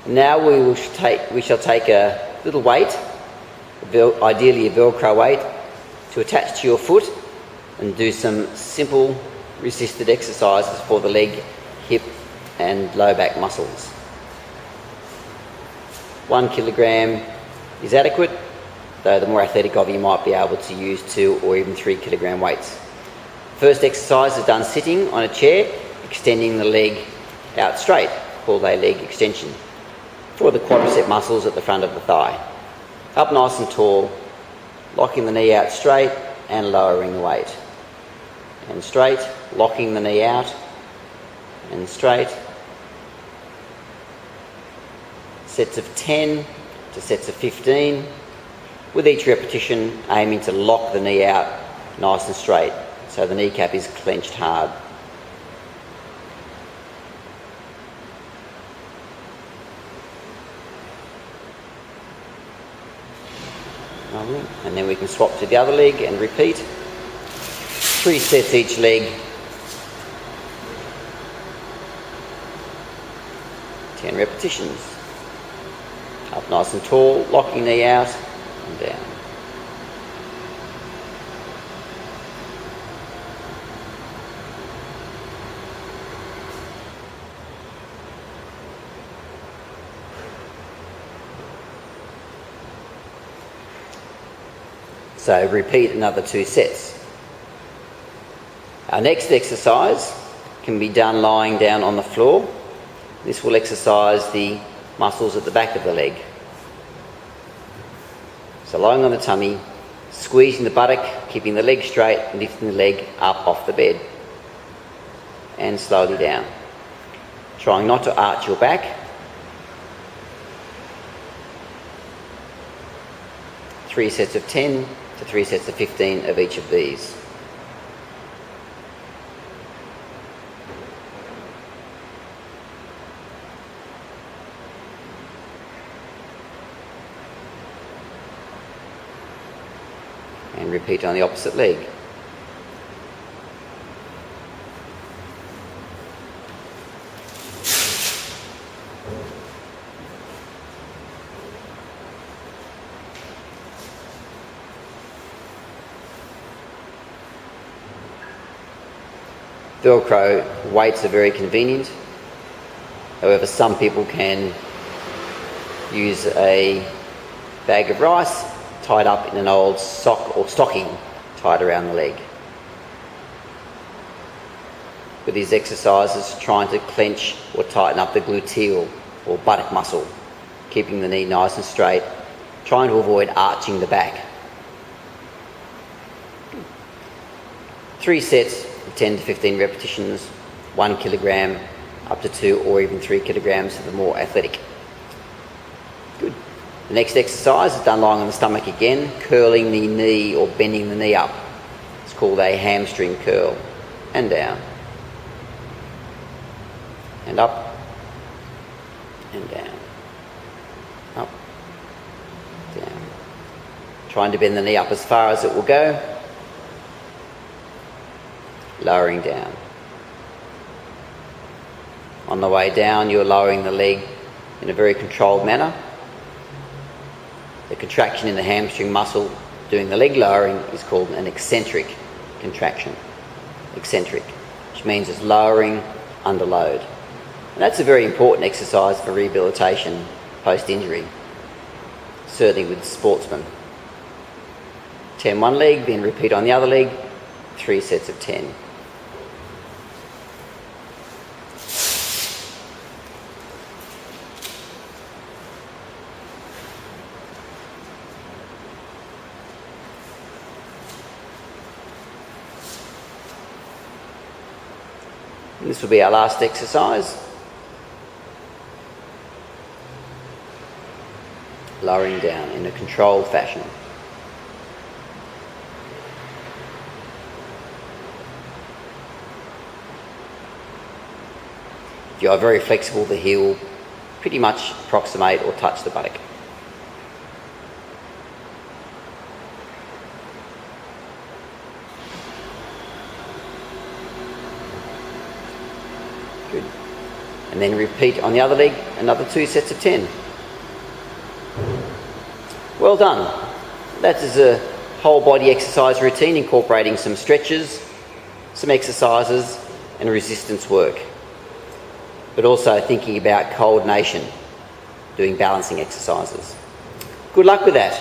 Now we shall take a little weight, ideally a Velcro weight, to attach to your foot and do some simple resisted exercises for the leg, hip and low back muscles. 1 kilogram is adequate, though the more athletic of you might be able to use 2 or even 3 kilogram weights. First exercise is done sitting on a chair, extending the leg out straight, called a leg extension, for the quadricep muscles at the front of the thigh. Up nice and tall, locking the knee out straight and lowering the weight. And straight, locking the knee out and straight. Sets of 10 to sets of 15, with each repetition aiming to lock the knee out nice and straight, so the kneecap is clenched hard. Lovely. And then we can swap to the other leg and repeat. 3 sets each leg. 10 repetitions. Up nice and tall, locking knee out and down. So repeat another 2 sets. Our next exercise can be done lying down on the floor. This will exercise the muscles at the back of the leg. So lying on the tummy, squeezing the buttock, keeping the leg straight, and lifting the leg up off the bed. And slowly down. Trying not to arch your back. 3 sets of 10 to 3 sets of 15 of each of these. And repeat on the opposite leg. Velcro weights are very convenient. However, some people can use a bag of rice tied up in an old sock or stocking tied around the leg. With these exercises, trying to clench or tighten up the gluteal or buttock muscle, keeping the knee nice and straight, trying to avoid arching the back. 3 sets of 10 to 15 repetitions, 1 kilogram up to 2 or even 3 kilograms for the more athletic. Good. The next exercise is done lying on the stomach again, curling the knee or bending the knee up. It's called a hamstring curl. And down. And up. And down. Up. Down. Trying to bend the knee up as far as it will go. Lowering down. On the way down, you're lowering the leg in a very controlled manner. The contraction in the hamstring muscle doing the leg lowering is called an eccentric contraction. Eccentric, which means it's lowering under load. And that's a very important exercise for rehabilitation post-injury, certainly with sportsmen. 10 one leg, then repeat on the other leg, 3 sets of 10. This will be our last exercise. Lowering down in a controlled fashion. If you are very flexible, the heel will pretty much approximate or touch the buttock. Good. And then repeat on the other leg, another 2 sets of 10. Well done. That is a whole body exercise routine incorporating some stretches, some exercises and resistance work. But also thinking about coordination, doing balancing exercises. Good luck with that.